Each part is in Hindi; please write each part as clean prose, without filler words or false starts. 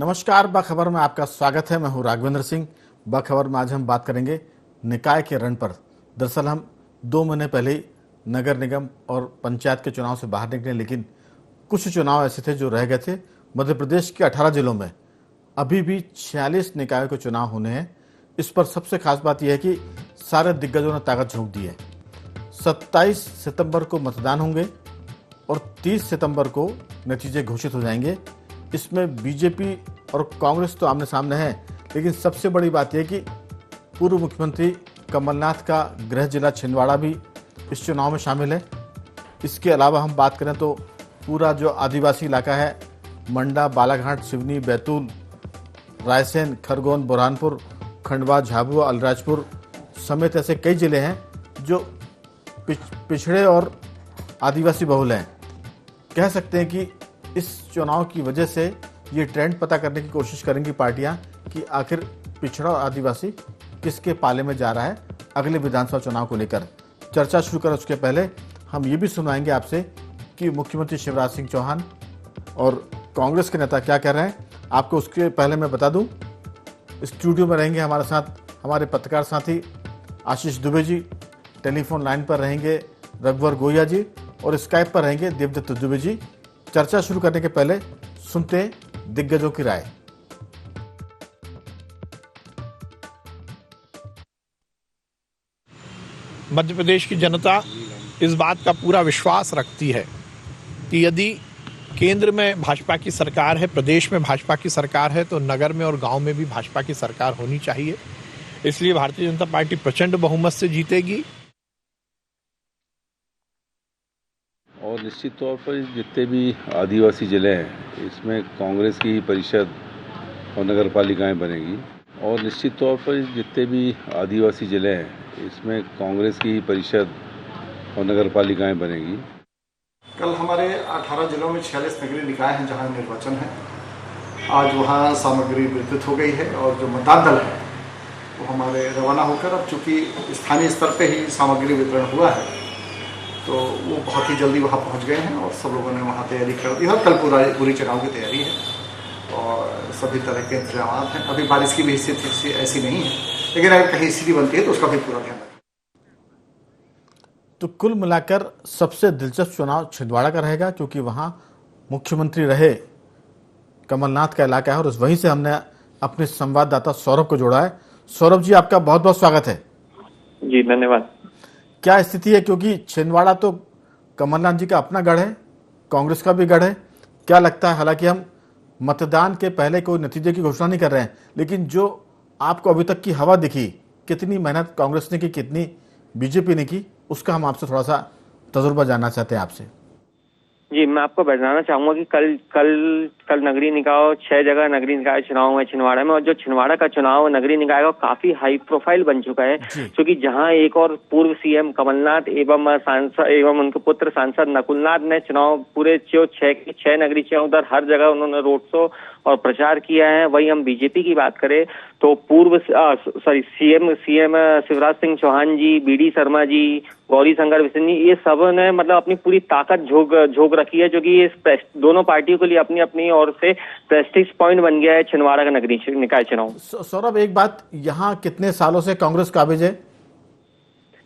नमस्कार, बखबर में आपका स्वागत है। मैं हूं राघवेंद्र सिंह। बखबर में आज हम बात करेंगे निकाय के रण पर। दरअसल हम 2 महीने पहले ही नगर निगम और पंचायत के चुनाव से बाहर निकले, लेकिन कुछ चुनाव ऐसे थे जो रह गए थे। मध्य प्रदेश के 18 जिलों में अभी भी 46 निकायों के चुनाव होने हैं। इस पर सबसे खास बात यह है कि सारे दिग्गजों ने ताकत झोंक दी है। 27 सितंबर को मतदान होंगे और 30 सितंबर को नतीजे घोषित हो जाएंगे। इसमें बीजेपी और कांग्रेस तो आमने सामने है, लेकिन सबसे बड़ी बात यह कि पूर्व मुख्यमंत्री कमलनाथ का गृह जिला छिंदवाड़ा भी इस चुनाव में शामिल है। इसके अलावा हम बात करें तो पूरा जो आदिवासी इलाका है, मंडा, बालाघाट, सिवनी, बैतूल, रायसेन, खरगोन, बुरहानपुर, खंडवा, झाबुआ, अलीराजपुर समेत ऐसे कई जिले हैं जो पिछड़े और आदिवासी बहुल हैं। कह सकते हैं कि इस चुनाव की वजह से ये ट्रेंड पता करने की कोशिश करेंगी पार्टियां कि आखिर पिछड़ा और आदिवासी किसके पाले में जा रहा है अगले विधानसभा चुनाव को लेकर। चर्चा शुरू करें उसके पहले हम ये भी सुनाएंगे आपसे कि मुख्यमंत्री शिवराज सिंह चौहान और कांग्रेस के नेता क्या कह रहे हैं। आपको उसके पहले मैं बता दूं, स्टूडियो में रहेंगे हमारे साथ हमारे पत्रकार साथी आशीष दुबे जी, टेलीफोन लाइन पर रहेंगे रघुवर गोया जी और स्काइप पर रहेंगे देवदत्त दुबे जी। चर्चा शुरू करने के पहले सुनते हैं दिग्गजों की राय। मध्य प्रदेश की जनता इस बात का पूरा विश्वास रखती है कि यदि केंद्र में भाजपा की सरकार है, प्रदेश में भाजपा की सरकार है, तो नगर में और गांव में भी भाजपा की सरकार होनी चाहिए। इसलिए भारतीय जनता पार्टी प्रचंड बहुमत से जीतेगी। और निश्चित तौर पर जितने भी आदिवासी जिले हैं इसमें कांग्रेस की परिषद और नगर पालिकाएँ बनेगी। और निश्चित तौर पर जितने भी आदिवासी जिले हैं इसमें कांग्रेस की परिषद और नगर पालिकाएँ बनेगी। कल हमारे 18 जिलों में 46 नगरीय निकाय हैं जहां निर्वाचन है। आज वहां सामग्री वितरित हो गई है और जो मतदान दल है वो हमारे रवाना होकर, अब चूँकि स्थानीय स्तर पे ही सामग्री वितरण हुआ है तो वो बहुत ही जल्दी वहाँ पहुँच गए हैं और सब लोगों ने वहाँ तैयारी कर दी है। और कल पूरी चुनाव की तैयारी है और सभी तरह के इंतजाम हैं। अभी बारिश की भी स्थिति ऐसी नहीं है, लेकिन अगर कहीं स्थिति बनती है तो उसका भी पूरा ध्यान रखें। तो कुल मिलाकर सबसे दिलचस्प चुनाव छिंदवाड़ा का रहेगा, क्योंकि वहां मुख्यमंत्री रहे कमलनाथ का इलाका है और वहीं से हमने अपने संवाददाता सौरभ को जोड़ा है। सौरभ जी, आपका बहुत बहुत स्वागत है। जी धन्यवाद। क्या स्थिति है, क्योंकि छिंदवाड़ा तो कमलनाथ जी का अपना गढ़ है, कांग्रेस का भी गढ़ है। क्या लगता है, हालांकि हम मतदान के पहले कोई नतीजे की घोषणा नहीं कर रहे हैं, लेकिन जो आपको अभी तक की हवा दिखी, कितनी मेहनत कांग्रेस ने की, कितनी बीजेपी ने की, उसका हम आपसे थोड़ा सा तजुर्बा जानना चाहते हैं आपसे। जी, मैं आपको बताना चाहूंगा कि कल नगरीय निकाय 6 जगह नगरीय निकाय चुनाव है छिंदवाड़ा में। और जो छिंदवाड़ा का चुनाव नगरीय निकाय का काफी हाई प्रोफाइल बन चुका है, क्योंकि जहां एक और पूर्व सीएम कमलनाथ एवं सांसद एवं उनके पुत्र सांसद नकुलनाथ ने चुनाव पूरे जो 6 नगरीय चुनाव उधर हर जगह उन्होंने रोड शो और प्रचार किया है। वही हम बीजेपी की बात करें तो सीएम शिवराज सिंह चौहान जी, बीडी शर्मा जी, गौरी शंकर बिसेन जी, ये सब ने मतलब अपनी पूरी ताकत झोंक रखी है, जो कि इस दोनों पार्टियों के लिए अपनी अपनी ओर से प्रेस्टीज पॉइंट बन गया है छिंदवाड़ा का नगरीय निकाय चुनाव। सौरभ, एक बात, यहाँ कितने सालों से कांग्रेस काबिज है?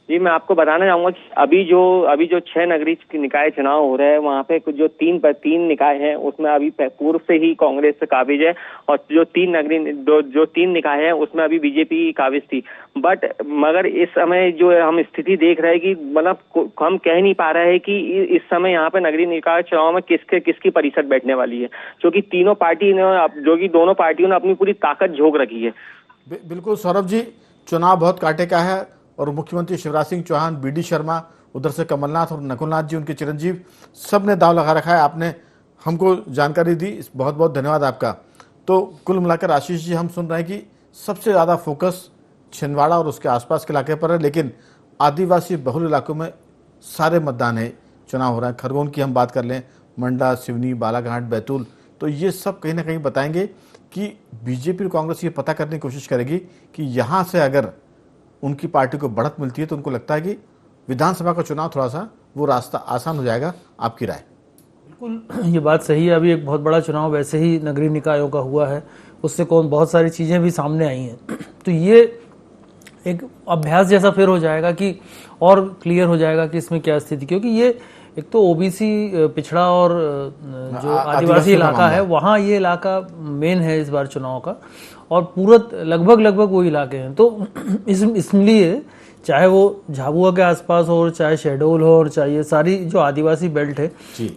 जी, मैं आपको बताना चाहूंगा कि अभी जो 6 नगरीय निकाय चुनाव हो रहे हैं वहाँ पे कुछ जो तीन निकाय हैं उसमें अभी पूर्व से ही कांग्रेस से काबिज है, और जो 3 निकाय हैं उसमें अभी बीजेपी काबिज थी। मगर इस समय जो हम स्थिति देख रहे हैं कि मतलब हम कह नहीं पा रहे हैं कि इस समय यहाँ पे नगरीय निकाय चुनाव में किसकी परिषद बैठने वाली है, क्योंकि दोनों पार्टियों ने अपनी पूरी ताकत झोंक रखी है। बिल्कुल सौरभ जी, चुनाव बहुत कांटे का है और मुख्यमंत्री शिवराज सिंह चौहान, बीडी शर्मा, उधर से कमलनाथ और नकुलनाथ जी उनके चिरंजीव, सब ने दाव लगा रखा है। आपने हमको जानकारी दी, बहुत बहुत धन्यवाद आपका। तो कुल मिलाकर आशीष जी, हम सुन रहे हैं कि सबसे ज़्यादा फोकस छिंदवाड़ा और उसके आसपास के इलाके पर है, लेकिन आदिवासी बहुल इलाकों में सारे मतदान है, चुनाव हो रहा है। खरगोन की हम बात कर लें, मंडा, सिवनी, बालाघाट, बैतूल, तो ये सब कहीं ना कहीं बताएंगे कि बीजेपी और कांग्रेस ये पता करने की कोशिश करेगी कि यहाँ से अगर उनकी पार्टी को बढ़त मिलती है तो उनको लगता है कि विधानसभा का चुनाव थोड़ा सा वो रास्ता आसान हो जाएगा। आपकी राय? बिल्कुल ये बात सही है। अभी एक बहुत बड़ा चुनाव वैसे ही नगरीय निकायों का हुआ है, उससे कौन बहुत सारी चीज़ें भी सामने आई हैं। तो ये एक अभ्यास जैसा फिर हो जाएगा कि और क्लियर हो जाएगा कि इसमें क्या स्थिति, क्योंकि ये एक तो ओबीसी पिछड़ा और जो आदिवासी इलाका है, वहाँ ये इलाका मेन है इस बार चुनाव का, और पूरा लगभग वो इलाके हैं। तो इसलिए चाहे वो झाबुआ के आसपास हो, चाहे शहडोल हो, और चाहे ये सारी जो आदिवासी बेल्ट है,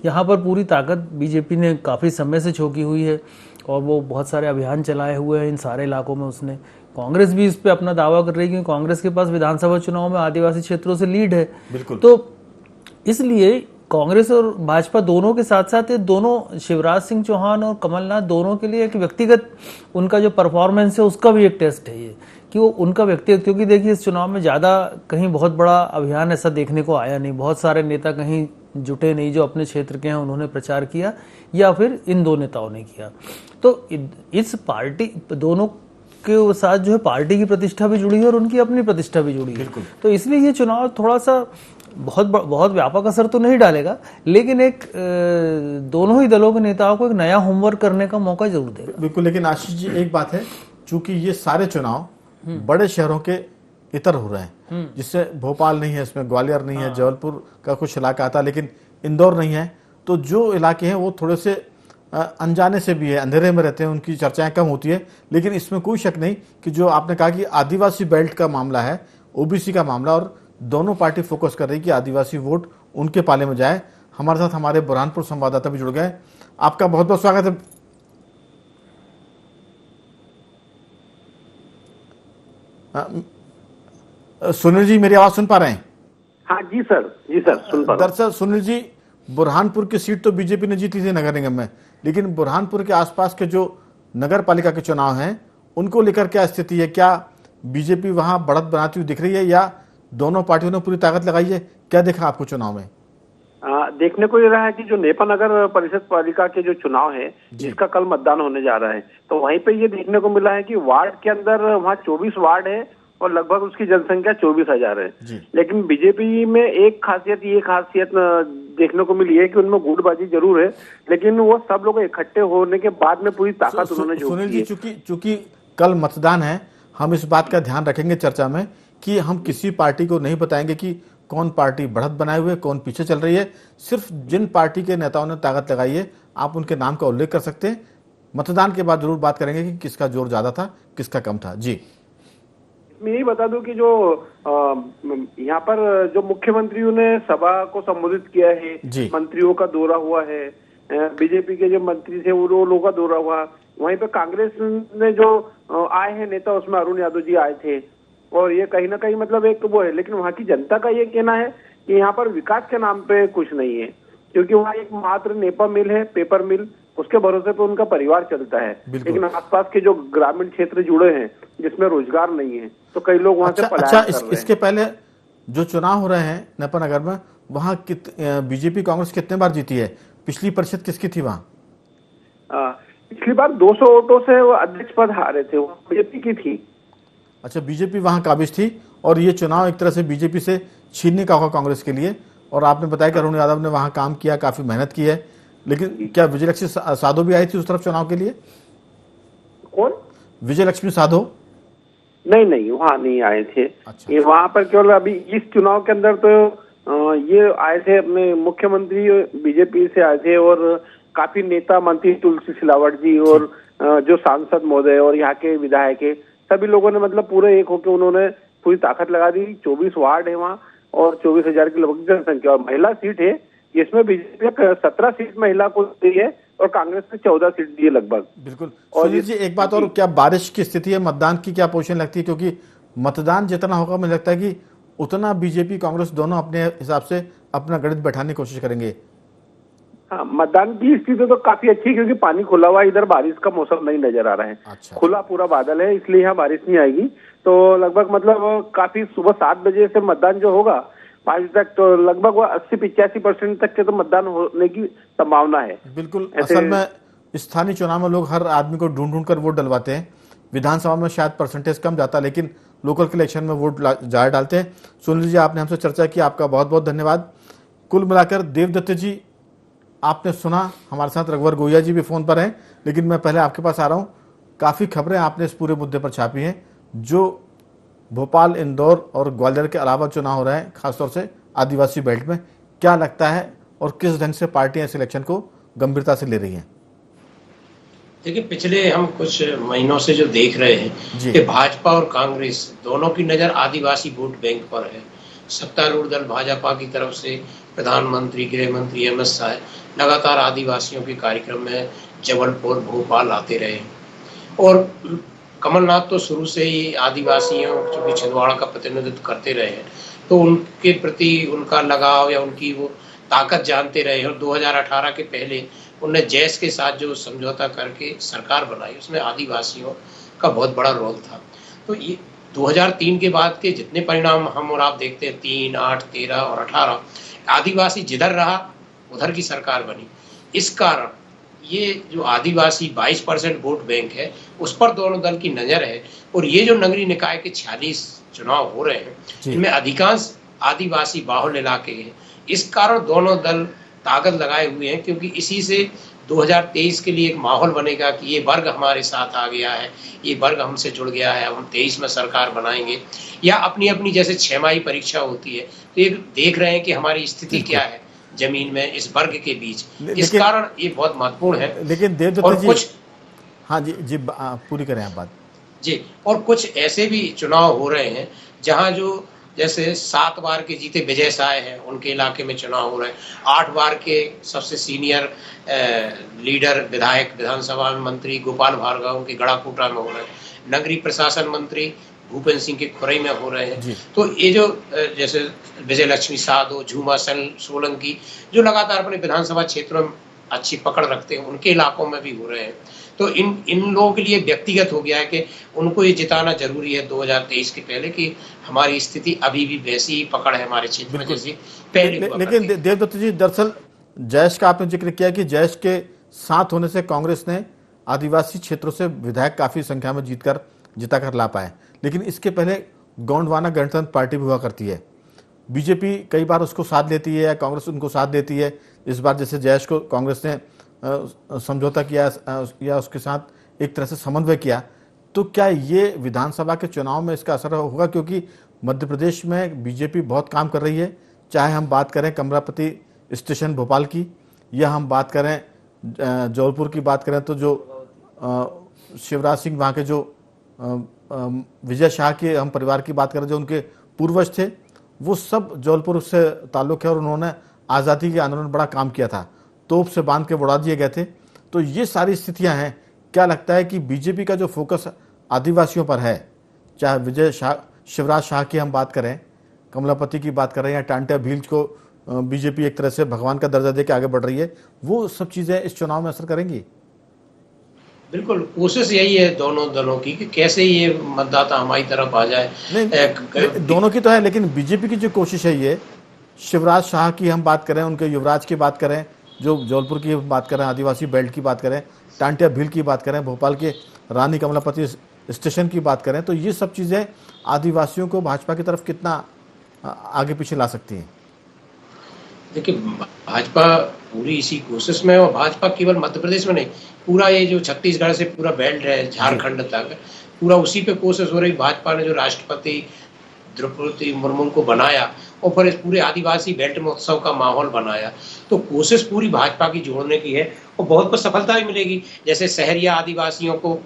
यहाँ पर पूरी ताकत बीजेपी ने काफ़ी समय से झोंकी हुई है और वो बहुत सारे अभियान चलाए हुए हैं इन सारे इलाकों में। उसने कांग्रेस भी इस पे अपना दावा कर रही है, क्योंकि कांग्रेस के पास विधानसभा चुनाव में आदिवासी क्षेत्रों से लीड है। बिल्कुल। तो इसलिए कांग्रेस और भाजपा दोनों के साथ साथ ये दोनों, शिवराज सिंह चौहान और कमलनाथ, दोनों के लिए एक व्यक्तिगत उनका जो परफॉर्मेंस है उसका भी एक टेस्ट है ये, कि वो उनका व्यक्तिगत, क्योंकि देखिए इस चुनाव में ज़्यादा कहीं बहुत बड़ा अभियान ऐसा देखने को आया नहीं, बहुत सारे नेता कहीं जुटे नहीं, जो अपने क्षेत्र के हैं उन्होंने प्रचार किया या फिर इन दो नेताओं ने किया। तो इस पार्टी दोनों के साथ जो है पार्टी की प्रतिष्ठा भी जुड़ी है और उनकी अपनी प्रतिष्ठा भी जुड़ी है। तो इसलिए ये चुनाव थोड़ा सा बहुत व्यापक असर तो नहीं डालेगा, लेकिन एक दोनों ही दलों के नेताओं को एक नया होमवर्क करने का मौका जरूर देगा। बिल्कुल। लेकिन आशीष जी, एक बात है, चूंकि ये सारे चुनाव बड़े शहरों के इतर हो रहे हैं, जिससे भोपाल नहीं है, इसमें ग्वालियर नहीं है, जबलपुर का कुछ इलाका आता, लेकिन इंदौर नहीं है, तो जो इलाके हैं वो थोड़े से अनजाने से भी है, अंधेरे में रहते हैं, उनकी चर्चाएं कम होती है। लेकिन इसमें कोई शक नहीं कि जो आपने कहा कि आदिवासी बेल्ट का मामला है, ओबीसी का मामला, और दोनों पार्टी फोकस कर रही कि आदिवासी वोट उनके पाले में जाए। हमारे साथ हमारे बुरहानपुर संवाददाता भी जुड़ गए। आपका बहुत बहुत स्वागत है। सुनील जी, मेरी आवाज सुन पा रहे हैं? हाँ जी सर, जी सर, सुन पा रहा हूं। दरअसल सुनील जी, बुरहानपुर की सीट तो बीजेपी ने जीती थी नगर निगम में, लेकिन बुरहानपुर के आसपास के जो नगर पालिका के चुनाव हैं उनको लेकर क्या स्थिति है? क्या बीजेपी वहां बढ़त बनाती हुई दिख रही है या दोनों पार्टियों ने पूरी ताकत लगाई है? क्या देखा आपको चुनाव में? देखने को ये रहा है कि जो नेपा नगर परिषद पालिका के जो चुनाव है, जिसका कल मतदान होने जा रहा है, तो वहीं पे ये देखने को मिला है कि वार्ड के अंदर वहाँ 24 वार्ड है और लगभग उसकी जनसंख्या 24,000 है। लेकिन बीजेपी में एक खासियत देखने को मिली है कि उनमें गुटबाजी जरूर है, लेकिन वो सब लोग इकट्ठे होने के बाद में पूरी ताकत उन्होंने सुनील जी, चूंकि कल मतदान है, हम इस बात का ध्यान रखेंगे चर्चा में कि हम किसी पार्टी को नहीं बताएंगे कि कौन पार्टी बढ़त बनाए हुए, कौन पीछे चल रही है। सिर्फ जिन पार्टी के नेताओं ने ताकत लगाई है, आप उनके नाम का उल्लेख कर सकते हैं। मतदान के बाद जरूर बात करेंगे कि किसका जोर ज्यादा था, किसका कम था। जी, मैं यही बता दूं कि जो यहाँ पर जो मुख्यमंत्रियों ने सभा को संबोधित किया है, मंत्रियों का दौरा हुआ है, बीजेपी के जो मंत्री थे वो लोगों का दौरा हुआ, वहीं पे कांग्रेस ने जो आए हैं नेता, उसमें अरुण यादव जी आए थे, और ये कहीं ना कहीं मतलब एक वो है। लेकिन वहाँ की जनता का ये कहना है कि यहाँ पर विकास के नाम पे कुछ नहीं है, क्योंकि वहाँ एक मात्र नेपा मिल है, पेपर मिल, उसके भरोसे पे उनका परिवार चलता है। लेकिन आसपास के जो ग्रामीण क्षेत्र जुड़े हैं जिसमें रोजगार नहीं है, तो कई लोग वहाँ से पलायन कर रहे हैं। इसके पहले जो चुनाव हो रहे हैं नेपा नगर में, वहाँ बीजेपी कांग्रेस कितने बार जीती है? पिछली परिषद किसकी थी वहाँ? पिछली बार 200 वोटों से वो अध्यक्ष पद हारे थे, वो बीजेपी की थी। अच्छा, बीजेपी वहां काबिज थी, और ये चुनाव एक तरह से बीजेपी से छीनने का होगा कांग्रेस के लिए। और आपने बताया कि अरुण यादव ने वहां काम किया, काफी मेहनत की है, लेकिन क्या विजयलक्ष्मी साधो भी आई थी उस तरफ चुनाव के लिए? कौन? विजयलक्ष्मी साधो? नहीं, वहाँ नहीं आए थे। अच्छा। ये वहाँ पर केवल अभी इस चुनाव के अंदर तो ये आए थे, अपने मुख्यमंत्री बीजेपी से आए थे, और काफी नेता मंत्री तुलसी सिलावट जी और जो सांसद महोदय और यहाँ के विधायक सभी लोगों ने मतलब पूरे एक होकर उन्होंने पूरी ताकत लगा दी। 24 वार्ड है वहाँ और 24,000 की लगभग जनसंख्या, और महिला सीट है जिसमें बीजेपी 17 सीट महिला को दी है और कांग्रेस ने 14 सीट दी है लगभग। बिल्कुल। और जी एक बात और, क्या बारिश की स्थिति है? मतदान की क्या पोजीशन लगती है? क्योंकि मतदान जितना होगा मुझे लगता है कि उतना बीजेपी कांग्रेस दोनों अपने हिसाब से अपना गणित बैठाने की कोशिश करेंगे। हाँ, मतदान की स्थिति तो काफी अच्छी है, क्योंकि पानी खुला हुआ, इधर बारिश का मौसम नहीं नजर आ रहा है। अच्छा। खुला पूरा बादल है, इसलिए यहाँ बारिश नहीं आएगी। तो लगभग मतलब काफी सुबह 7 बजे से मतदान जो होगा 5 तक, तो लगभग वो 80-85% तक के तो मतदान होने की संभावना है। बिल्कुल। असल में स्थानीय चुनाव में लोग हर आदमी को ढूंढ कर वोट डलवाते हैं। विधानसभा में शायद परसेंटेज कम जाता, लेकिन लोकल के इलेक्शन में वोट ज्यादा डालते हैं। सुनील जी, आपने हमसे चर्चा की, आपका बहुत बहुत धन्यवाद। कुल मिलाकर देवदत्त जी आपने सुना, हमारे साथ रघुवर गोहिया जी भी फोन पर हैं, लेकिन मैं पहले आपके पास आ रहा हूँ। काफ़ी खबरें आपने इस पूरे मुद्दे पर छापी हैं, जो भोपाल, इंदौर और ग्वालियर के अलावा चुनाव हो रहे हैं, खासतौर से आदिवासी बेल्ट में। क्या लगता है और किस ढंग से पार्टियां इस इलेक्शन को गंभीरता से ले रही हैं? देखिए, पिछले हम कुछ महीनों से जो देख रहे हैं कि भाजपा और कांग्रेस दोनों की नज़र आदिवासी वोट बैंक पर है। सत्तारूढ़ दल भाजपा की तरफ से प्रधानमंत्री, गृह मंत्री अमित शाह लगातार आदिवासियों के कार्यक्रम में जबलपुर, भोपाल आते रहे और कमलनाथ तो शुरू से ही आदिवासियों जो छिंदवाड़ा का प्रतिनिधित्व करते रहे हैं, तो उनके प्रति उनका लगाव या उनकी वो ताकत जानते रहे। और 2018 के पहले उन्होंने जैस के साथ जो समझौता करके सरकार बनाई, उसमें आदिवासियों का बहुत बड़ा रोल था। तो ये 2003 के बाद के जितने परिणाम हम और आप देखते हैं, 3, 8, 13 और 18, आदिवासी जिधर रहा उधर की सरकार बनी। इस कारण ये जो आदिवासी 22% वोट बैंक है, उस पर दोनों दल की नज़र है। और ये जो नगरीय निकाय के 46 चुनाव हो रहे हैं, इनमें अधिकांश आदिवासी बाहुल इलाके हैं। इस कारण दोनों दल ताकत लगाए हुए हैं, क्योंकि इसी से 2023 के लिए एक माहौल बनेगा कि ये वर्ग हमारे साथ आ गया है, ये वर्ग हमसे जुड़ गया है, हम 23 में सरकार बनाएंगे। या अपनी अपनी जैसे 6माही परीक्षा होती है, तो ये देख रहे हैं कि हमारी स्थिति क्या है जमीन में इस वर्ग के बीच। इस कारण ये बहुत महत्वपूर्ण है। लेकिन देवदत्त जी, कुछ हाँ जी पूरी करें आप बात जी। और कुछ ऐसे भी चुनाव हो रहे हैं जहां जो जैसे 7 बार के जीते विजय साय हैं, उनके इलाके में चुनाव हो रहे हैं। 8 बार के सबसे सीनियर लीडर विधायक, विधानसभा में मंत्री गोपाल भार्गव के गढ़ाकोटा में हो रहे हैं। नगरीय प्रशासन मंत्री भूपेंद्र सिंह के खुरई में हो रहे हैं। तो ये जो जैसे विजय लक्ष्मी साधो, झूमा सोलंकी, जो लगातार अपने विधानसभा क्षेत्रों में अच्छी पकड़ रखते हैं, उनके इलाकों में भी हो रहे हैं। तो इन लोगों के लिए व्यक्तिगत हो गया है कि उनको ये जिताना जरूरी है 2023 के पहले, कि हमारी स्थिति अभी भी वैसी ही पकड़ है हमारे क्षेत्र में जैसी पहले। लेकिन देवदत्त जी, दरअसल जैश का आपने जिक्र किया कि जैश के साथ होने से कांग्रेस ने आदिवासी क्षेत्रों से विधायक काफी संख्या में जिता कर ला पाए, लेकिन इसके पहले गोंडवाना गणतंत्र पार्टी भी हुआ करती है। बीजेपी कई बार उसको साथ लेती है या कांग्रेस उनको साथ देती है। इस बार जैसे जैश को कांग्रेस ने समझौता किया या उसके साथ एक तरह से समन्वय किया, तो क्या ये विधानसभा के चुनाव में इसका असर होगा? क्योंकि मध्य प्रदेश में बीजेपी बहुत काम कर रही है, चाहे हम बात करें कमरापति स्टेशन भोपाल की, या हम बात करें जौनपुर की बात करें, तो जो शिवराज सिंह वहाँ के जो विजय शाह के हम परिवार की बात करें, जो उनके पूर्वज थे, वो सब जौनपुर से ताल्लुक़ है और उन्होंने आज़ादी के आंदोलन में बड़ा काम किया था, तोप से बांध के उड़ा दिए गए थे। तो ये सारी स्थितियां हैं। क्या लगता है कि बीजेपी का जो फोकस आदिवासियों पर है, चाहे शिवराज शाह की हम बात करें, कमलापति की बात करें, या टांटिया भील को बीजेपी एक तरह से भगवान का दर्जा दे के आगे बढ़ रही है, वो सब चीज़ें इस चुनाव में असर करेंगी? बिल्कुल, कोशिश यही है दोनों दलों की कि कैसे ये मतदाता हमारी तरफ आ जाए। नहीं, दोनों की तो है, लेकिन बीजेपी की जो कोशिश है, ये शिवराज शाह की हम बात करें, उनके युवराज की बात करें, जो जौनपुर की बात करें, आदिवासी बेल्ट की बात करें, टांटिया भील की बात करें, भोपाल के रानी कमलापति स्टेशन की बात करें, तो ये सब चीज़ें आदिवासियों को भाजपा की तरफ कितना आगे पीछे ला सकती हैं? देखिए, भाजपा पूरी इसी कोशिश में, और भाजपा केवल मध्य प्रदेश में नहीं, पूरा ये जो छत्तीसगढ़ से पूरा बेल्ट है, झारखंड तक, पूरा उसी पे कोशिश हो रही। भाजपा ने जो राष्ट्रपति द्रौपदी मुर्मू को बनाया और फिर इस पूरे आदिवासी बेल्ट महोत्सव का माहौल बनाया, तो कोशिश पूरी भाजपा की जोड़ने की है और बहुत कुछ सफलता भी मिलेगी। जैसे शहरिया आदिवासियों को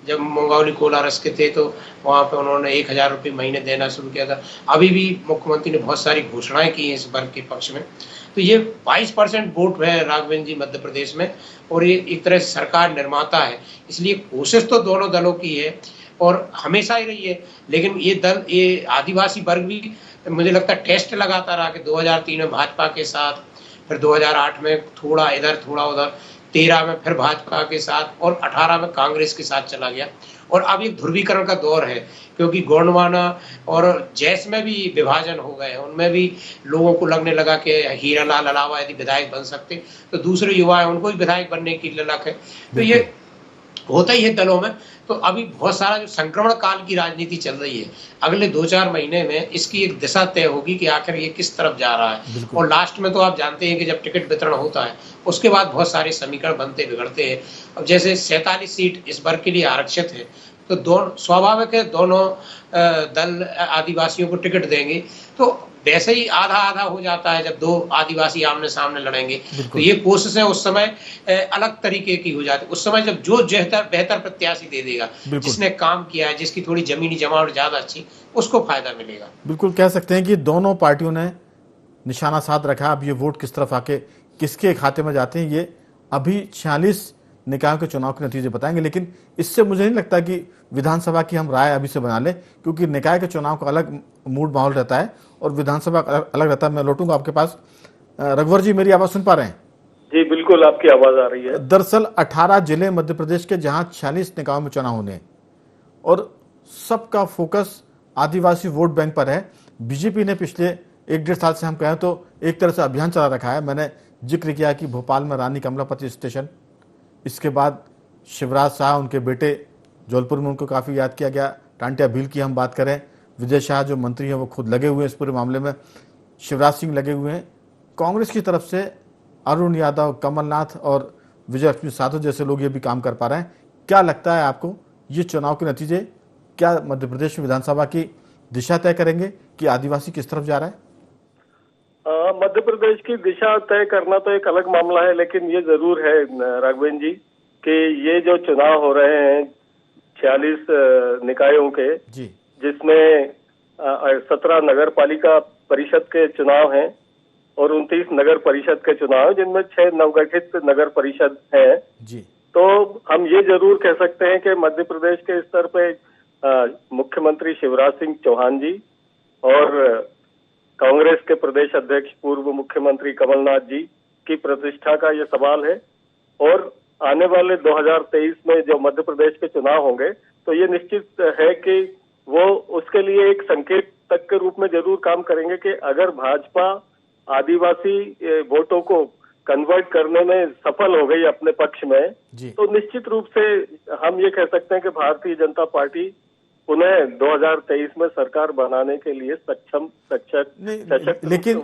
जब मंगौली कोलारस के थे, तो वहाँ पे उन्होंने 1000 रुपये महीने देना शुरू किया था। अभी भी मुख्यमंत्री ने बहुत सारी घोषणाएं की हैं इस वर्ग के पक्ष में। तो ये 22% वोट है राघवेंद्र जी मध्य प्रदेश में, और ये एक तरह से सरकार निर्माता है, इसलिए कोशिश तो दोनों दलों की है और हमेशा ही रही है। लेकिन ये आदिवासी वर्ग भी मुझे लगता है टेस्ट लगाता रहा कि 2003 में भाजपा के साथ, फिर 2008 में थोड़ा इधर थोड़ा उधर, 13 में फिर भाजपा के साथ, और 18 में कांग्रेस के साथ चला गया। और अब एक ध्रुवीकरण का दौर है, क्योंकि गोंडवाना और जैस में भी विभाजन हो गए हैं। उनमें भी लोगों को लगने लगा कि हीरालाल अलावा यदि विधायक बन सकते तो दूसरे युवा हैं, उनको भी विधायक बनने की ललक है। तो ये होता ही है दलों में, तो अभी बहुत सारा जो संक्रमण काल की राजनीति चल रही है, अगले 2-4 महीने में इसकी एक दिशा तय होगी कि आखिर ये किस तरफ जा रहा है। और लास्ट में तो आप जानते हैं कि जब टिकट वितरण होता है उसके बाद बहुत सारे समीकरण बनते बिगड़ते हैं। अब जैसे 47 सीट इस बार के लिए आरक्षित है, तो दोनों स्वाभाविक है, दोनों दल आदिवासियों को टिकट देंगे, तो वैसे ही आधा आधा हो जाता है जब 2 आदिवासी आमने सामने लड़ेंगे। तो ये कोशिशें उस समय अलग तरीके की हो जाती है। उस समय जब जो बेहतर प्रत्याशी दे देगा, जिसने काम किया है, जिसकी थोड़ी जमीनी जमावट ज्यादा अच्छी, उसको फायदा मिलेगा। बिल्कुल कह सकते हैं कि दोनों पार्टियों ने निशाना साध रखा। अब ये वोट किस तरफ आके किसके खाते में जाते हैं ये अभी 46 निकायों के चुनाव के नतीजे बताएंगे। लेकिन इससे मुझे नहीं लगता कि विधानसभा की हम राय अभी से बना लें, क्योंकि निकाय के चुनाव का अलग मूड माहौल रहता है और विधानसभा का अलग रहता है। मैं लौटूंगा आपके पास। रघुवर जी, मेरी आवाज सुन पा रहे हैं? जी बिल्कुल, आपकी आवाज आ रही है। दरअसल 18 जिले मध्य प्रदेश के, जहां 46 निकायों में चुनाव होने और सबका फोकस आदिवासी वोट बैंक पर है। बीजेपी ने पिछले 1-1.5 साल से हम कहें तो एक तरह से अभियान चला रखा है। मैंने जिक्र किया कि भोपाल में रानी कमलापति स्टेशन, इसके बाद शिवराज शाह, उनके बेटे, जौलपुर में उनको काफ़ी याद किया गया। टांटिया भील की हम बात करें, विजय शाह जो मंत्री हैं वो खुद लगे हुए हैं इस पूरे मामले में, शिवराज सिंह लगे हुए हैं। कांग्रेस की तरफ से अरुण यादव, कमलनाथ और विजय लक्ष्मी साधु जैसे लोग ये भी काम कर पा रहे हैं। क्या लगता है आपको, ये चुनाव के नतीजे क्या मध्य प्रदेश में विधानसभा की दिशा तय करेंगे कि आदिवासी किस तरफ जा रहा है? मध्य प्रदेश की दिशा तय करना तो एक अलग मामला है, लेकिन ये जरूर है राघवेंद्र जी कि ये जो चुनाव हो रहे हैं 46 निकायों के, जिसमें 17 नगर पालिका परिषद के चुनाव हैं और 29 नगर परिषद के चुनाव, जिनमें 6 नवगठित नगर परिषद हैं जी। तो हम ये जरूर कह सकते हैं कि मध्य प्रदेश के स्तर पे मुख्यमंत्री शिवराज सिंह चौहान जी और कांग्रेस के प्रदेश अध्यक्ष पूर्व मुख्यमंत्री कमलनाथ जी की प्रतिष्ठा का ये सवाल है। और आने वाले 2023 में जो मध्य प्रदेश के चुनाव होंगे, तो ये निश्चित है कि वो उसके लिए एक संकेत तक के रूप में जरूर काम करेंगे कि अगर भाजपा आदिवासी वोटों को कन्वर्ट करने में सफल हो गई अपने पक्ष में, तो निश्चित रूप से हम ये कह सकते हैं कि भारतीय जनता पार्टी पुनः 2023 में सरकार बनाने के लिए सक्षम सशक्त लेकिन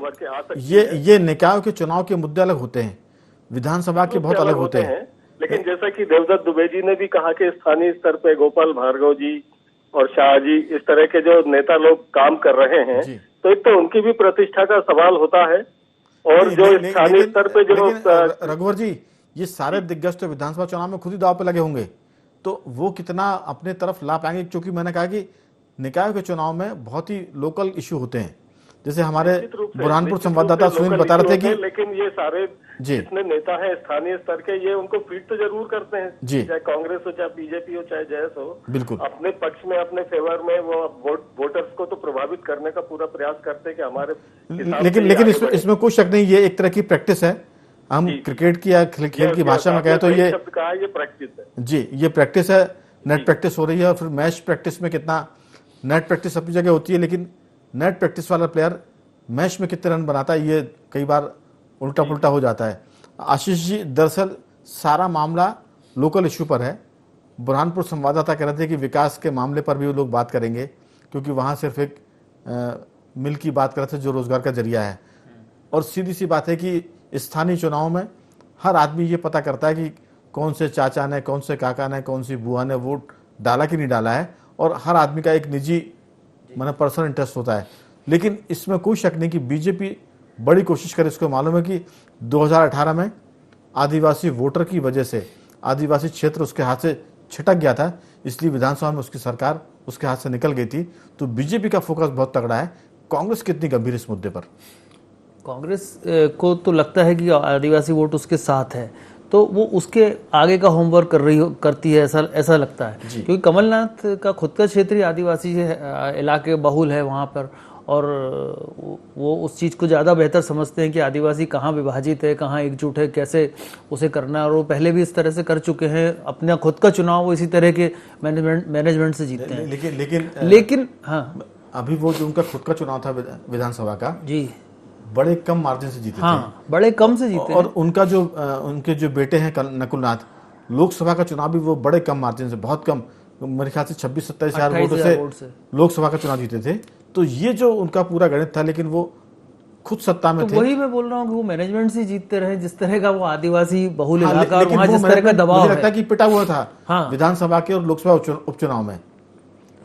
ये निकायों के चुनाव के मुद्दे अलग होते हैं, विधानसभा के बहुत अलग होते हैं। लेकिन जैसा कि देवदत्त दुबे जी ने भी कहा कि स्थानीय स्तर पे गोपाल भार्गव जी और शाह जी, इस तरह के जो नेता लोग काम कर रहे हैं, तो एक तो उनकी भी प्रतिष्ठा का सवाल होता है। और जो स्थानीय स्तर पे जो रघुवर जी, ये सारे दिग्गज तो विधानसभा चुनाव में खुद ही दांव पे लगे होंगे, तो वो कितना अपने तरफ ला पाएंगे? क्योंकि मैंने कहा कि निकाय के चुनाव में बहुत ही लोकल इश्यू होते हैं, जैसे हमारे बुरहानपुर संवाददाता सुनील बता रहे थे कि लेकिन ये सारे जितने नेता हैं स्थानीय स्तर के, ये उनको फीड तो जरूर करते हैं जी, चाहे कांग्रेस हो, चाहे बीजेपी हो, चाहे जयस हो, बिल्कुल अपने पक्ष में, अपने फेवर में वो वोटर्स को तो प्रभावित करने का पूरा प्रयास करते हैं कि हमारे। लेकिन इसमें कोई शक नहीं, ये एक तरह की प्रैक्टिस है। हम क्रिकेट की या खेल की भाषा में कहें तो ये प्रैक्टिस है जी, ये प्रैक्टिस है, नेट प्रैक्टिस हो रही है। और फिर मैच प्रैक्टिस में कितना नेट प्रैक्टिस अपनी जगह होती है, लेकिन नेट प्रैक्टिस वाला प्लेयर मैच में कितने रन बनाता है, ये कई बार उल्टा पुल्टा हो जाता है। आशीष जी, दरअसल सारा मामला लोकल इश्यू पर है। बुरहानपुर संवाददाता कह रहे थे कि विकास के मामले पर भी वो लोग बात करेंगे, क्योंकि वहाँ सिर्फ एक मिल की बात कर रहे थे जो रोजगार का जरिया है। और सीधी सी बात है कि स्थानीय चुनाव में हर आदमी ये पता करता है कि कौन से चाचा ने, कौन से काका ने, कौन सी बुआ ने वोट डाला कि नहीं डाला है, और हर आदमी का एक निजी मतलब पर्सनल इंटरेस्ट होता है। लेकिन इसमें कोई शक नहीं कि बीजेपी बड़ी कोशिश करे। इसको मालूम है कि 2018 में आदिवासी वोटर की वजह से आदिवासी क्षेत्र उसके हाथ से छिटक गया था, इसलिए विधानसभा में उसकी सरकार उसके हाथ से निकल गई थी। तो बीजेपी का फोकस बहुत तगड़ा है। कांग्रेस कितनी गंभीर इस मुद्दे पर? कांग्रेस को तो लगता है कि आदिवासी वोट उसके साथ है, तो वो उसके आगे का होमवर्क करती है, ऐसा लगता है। क्योंकि कमलनाथ का खुद का क्षेत्रीय आदिवासी इलाके बहुल है वहाँ पर, और वो उस चीज़ को ज़्यादा बेहतर समझते हैं कि आदिवासी कहाँ विभाजित है, कहाँ एकजुट है, कैसे उसे करना है। और वो पहले भी इस तरह से कर चुके हैं, अपना खुद का चुनाव वो इसी तरह के मैनेजमेंट से जीतते हैं। लेकिन हाँ, अभी वो जो उनका खुद का चुनाव था विधानसभा का जी, बड़े कम मार्जिन से जीते थे, बड़े कम से जीते। और उनका उनके जो बेटे हैं नकुलनाथ, लोकसभा का चुनाव भी वो बड़े कम मार्जिन से, बहुत कम मेरे ख्याल से 26-27 हजार वोटों से लोकसभा का चुनाव जीते थे। तो ये जो उनका पूरा गणित था, लेकिन वो खुद सत्ता में थे। वही मैं बोल रहा हूँ कि वो मैनेजमेंट से जीतते रहे, जिस तरह का वो आदिवासी बहुल इलाका और वहाँ जिस तरह का दबाव मुझे लगता है कि पिटा हुआ था विधानसभा के और लोकसभा उपचुनाव में,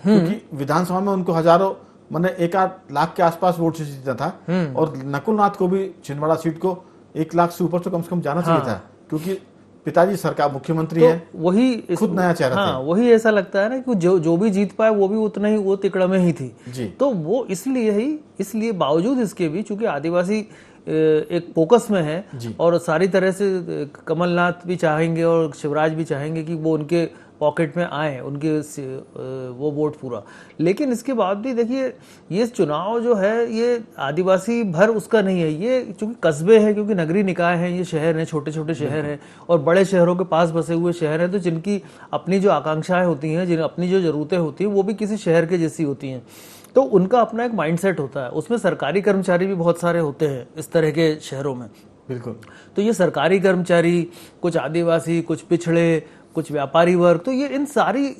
क्योंकि विधानसभा में उनको हजारों मैंने 1-8 लाख के आसपास वोट से जीता था, और नकुल नाथ को भी छिंदवाड़ा सीट को 1 लाख से ऊपर तो कम से कम जाना चाहिए था, क्योंकि पिताजी सरकार मुख्यमंत्री है, वही खुद नया चेहरा था। वही ऐसा लगता है ना कि जो भी जीत पाए वो भी उतना ही वो तिकड़ा में ही थी जी। तो वो इसलिए बावजूद इसके भी, चूंकि आदिवासी एक फोकस में है और सारी तरह से कमलनाथ भी चाहेंगे और शिवराज भी चाहेंगे कि वो उनके पॉकेट में आए, उनके वो वोट पूरा। लेकिन इसके बाद भी देखिए, ये चुनाव जो है ये आदिवासी भर उसका नहीं है, ये चूंकि कस्बे हैं, क्योंकि नगरीय निकाय हैं, ये शहर हैं, छोटे छोटे शहर हैं और बड़े शहरों के पास बसे हुए शहर हैं, तो जिनकी अपनी जो आकांक्षाएं होती हैं, जिन अपनी जो जरूरतें होती हैं, वो भी किसी शहर के जैसी होती हैं। तो उनका अपना एक माइंडसेट होता है, उसमें सरकारी कर्मचारी भी बहुत सारे होते हैं इस तरह के शहरों में। बिल्कुल। तो ये सरकारी कर्मचारी, कुछ आदिवासी, कुछ पिछड़े, कुछ व्यापारी वर्ग, तो ये इन सारी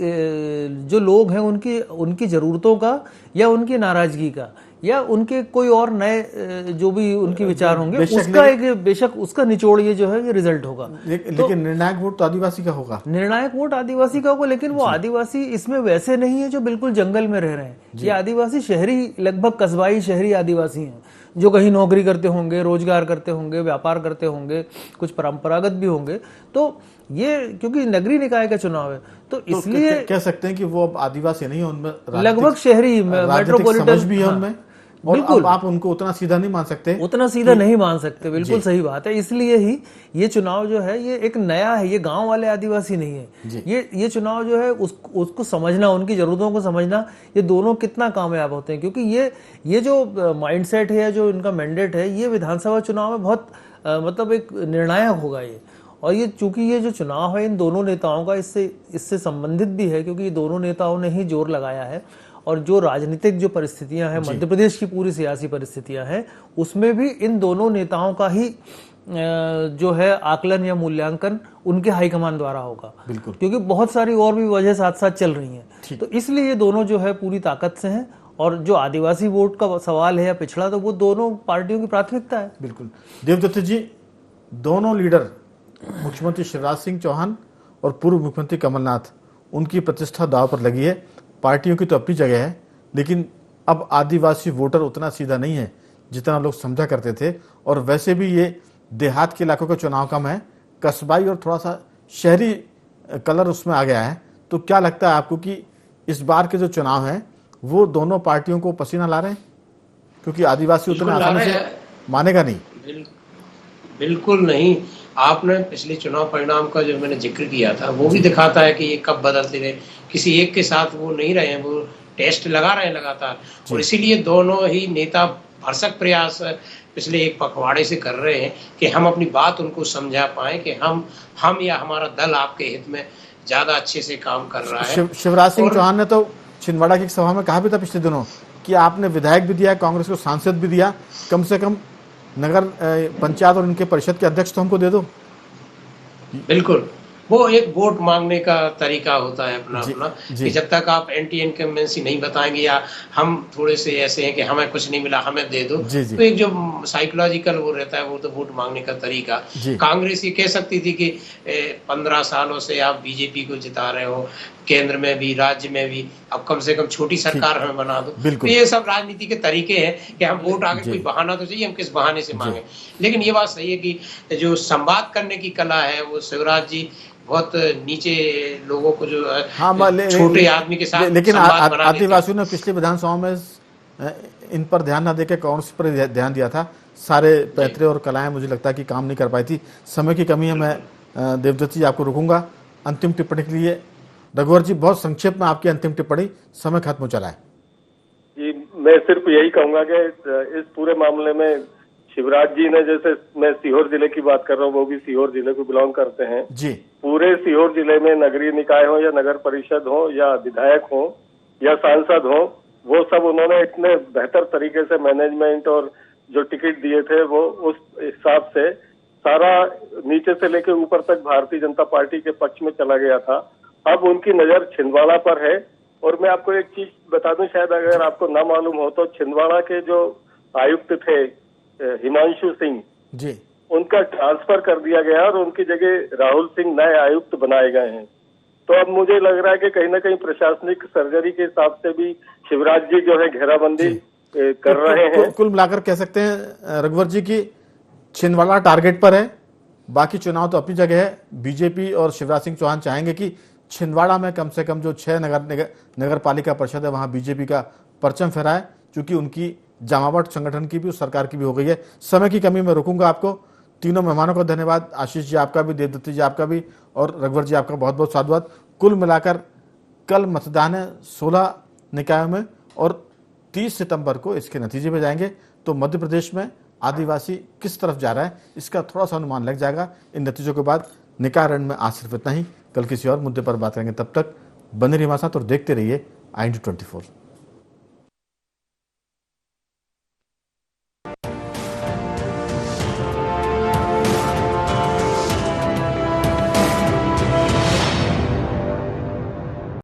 जो लोग हैं उनकी जरूरतों का या उनकी नाराजगी का या उनके कोई और नए जो भी उनके विचार होंगे उसका एक बेशक उसका निचोड़ ये जो है ये रिजल्ट होगा। लेकिन निर्णायक वोट तो आदिवासी का होगा। निर्णायक वोट आदिवासी का होगा, लेकिन वो आदिवासी इसमें वैसे नहीं है जो बिल्कुल जंगल में रह रहे हैं। ये आदिवासी शहरी, लगभग कस्बाई शहरी आदिवासी हैं, जो कहीं नौकरी करते होंगे, रोजगार करते होंगे, व्यापार करते होंगे, कुछ परंपरागत भी होंगे। तो ये क्योंकि नगरीय निकाय का चुनाव है तो इसलिए कह सकते हैं कि वो अब आदिवासी नहीं है, उनमें लगभग शहरी मेट्रोपॉलिटन भी है उनमें, और अब आप उनको उतना सीधा नहीं मान सकते, उतना सीधा नहीं मान सकते। बिल्कुल सही बात है। इसलिए ही ये चुनाव जो है ये एक नया है, ये गांव वाले आदिवासी नहीं है। ये चुनाव जो है उसको समझना, उनकी जरूरतों को समझना, ये दोनों कितना कामयाब होते हैं, क्योंकि ये जो माइंडसेट है, जो इनका मैंडेट है, ये विधानसभा चुनाव में बहुत मतलब एक निर्णायक होगा ये। और ये चूंकि ये जो चुनाव है इन दोनों नेताओं का इससे संबंधित भी है, क्योंकि ये दोनों नेताओं ने ही जोर लगाया है। और जो राजनीतिक जो परिस्थितियां हैं, मध्य प्रदेश की पूरी सियासी परिस्थितियां हैं, उसमें भी इन दोनों नेताओं का ही जो है आकलन या मूल्यांकन उनके हाईकमान द्वारा होगा। बिल्कुल। क्योंकि बहुत सारी और भी वजह साथ साथ चल रही हैं, तो इसलिए ये दोनों जो है पूरी ताकत से हैं। और जो आदिवासी वोट का सवाल है या पिछड़ा, तो वो दोनों पार्टियों की प्राथमिकता है। बिल्कुल। देवदत्त जी, दोनों लीडर मुख्यमंत्री शिवराज सिंह चौहान और पूर्व मुख्यमंत्री कमलनाथ, उनकी प्रतिष्ठा दांव पर लगी है। पार्टियों की तो अपनी जगह है, लेकिन अब आदिवासी वोटर उतना सीधा नहीं है जितना लोग समझा करते थे। और वैसे भी ये देहात के इलाकों का चुनाव कम है, कस्बाई और थोड़ा सा शहरी कलर उसमें आ गया है। तो क्या लगता है आपको कि इस बार के जो चुनाव है वो दोनों पार्टियों को पसीना ला रहे हैं? क्योंकि आदिवासी उतना आसानी से मानेगा नहीं। बिल्कुल नहीं। आपने पिछले चुनाव परिणाम का जो मैंने जिक्र किया था वो भी दिखाता है कि ये कब बदलते रहे, किसी एक के साथ वो नहीं रहे हैं, वो टेस्ट लगा रहे हैं लगातार। और इसीलिए दोनों ही नेता भरसक प्रयास पिछले एक पखवाड़े से कर रहे हैं कि हम अपनी बात उनको समझा पाए कि हम या हमारा दल आपके हित में ज्यादा अच्छे से काम कर रहा है। शिवराज सिंह चौहान ने तो छिंदवाड़ा की सभा में कहा भी था पिछले दिनों कि आपने विधायक भी दिया, कांग्रेस को सांसद भी दिया, कम से कम नगर पंचायत और इनके परिषद के अध्यक्ष तो हमको दे दो। बिल्कुल, वो एक वोट मांगने का तरीका होता है अपना कि जब तक आप एंटी इनकम्बेंसी नहीं बताएंगे या हम थोड़े से ऐसे हैं कि हमें कुछ नहीं मिला हमें दे दो, तो एक जो साइकोलॉजिकल वो रहता है वो तो वोट मांगने का तरीका। कांग्रेस ये कह सकती थी कि 15 सालों से आप बीजेपी को जिता रहे हो, केंद्र में भी राज्य में भी, अब कम से कम छोटी सरकार हमें बना दो। तो ये सब राजनीति के तरीके हैं कि हम वोट आगे कोई बहाना तो चाहिए, हम किस बहाने से मांगे। लेकिन ये बात सही है कि जो संवाद करने की कला है वो शिवराज जी बहुत नीचे लोगों को जो छोटे आदमी के साथ, लेकिन आदिवासियों ने पिछले विधानसभा में इन पर ध्यान न देकर कांग्रेस पर ध्यान दिया था। सारे पैतरे और कलाएं मुझे लगता है कि काम नहीं कर पाई थी। समय की कमी है, मैं देवदत्त जी आपको रुकूंगा अंतिम टिप्पणी के लिए। रघुवर जी, बहुत संक्षेप में आपकी अंतिम टिप्पणी, समय खत्म हो चला है। जी, मैं सिर्फ यही कहूंगा कि इस पूरे मामले में शिवराज जी ने, जैसे मैं सीहोर जिले की बात कर रहा हूँ, वो भी सीहोर जिले को बिलोंग करते हैं जी। पूरे सीहोर जिले में नगरीय निकाय हो या नगर परिषद हो या विधायक हो या सांसद हो, वो सब उन्होंने इतने बेहतर तरीके से मैनेजमेंट और जो टिकट दिए थे वो उस हिसाब से सारा नीचे से लेकर ऊपर तक भारतीय जनता पार्टी के पक्ष में चला गया था। अब उनकी नजर छिंदवाड़ा पर है। और मैं आपको एक चीज बता दूं, शायद अगर आपको ना मालूम हो, तो छिंदवाड़ा के जो आयुक्त थे हिमांशु सिंह जी, उनका ट्रांसफर कर दिया गया और उनकी जगह राहुल सिंह नए आयुक्त बनाए गए हैं। तो अब मुझे लग रहा है कि कहीं ना कहीं प्रशासनिक सर्जरी के हिसाब से भी शिवराज जी जो है घेराबंदी कर रहे हैं। कुल मिलाकर कह सकते हैं रघुवर जी की छिंदवाड़ा टारगेट पर है, बाकी चुनाव तो अपनी जगह है। बीजेपी और शिवराज सिंह चौहान चाहेंगे कि छिंदवाड़ा में कम से कम जो 6 नगर पालिका परिषद है वहां बीजेपी का परचम फहराए, क्योंकि उनकी जमावट संगठन की भी उस सरकार की भी हो गई है। समय की कमी में रुकूंगा आपको। तीनों मेहमानों को धन्यवाद, आशीष जी आपका भी, देवदत्ती जी आपका भी, और रघुवर जी आपका बहुत बहुत साधुवाद। कुल मिलाकर कल मतदान है 16 निकायों में और 30 सितंबर को इसके नतीजे पे जाएंगे। तो मध्य प्रदेश में आदिवासी किस तरफ जा रहा है इसका थोड़ा सा अनुमान लग जाएगा इन नतीजों के बाद। निकाय रण में आज सिर्फ इतना ही, कल किसी और मुद्दे पर बात करेंगे। तब तक बने रहिए हमारे साथ और देखते रहिए IND24।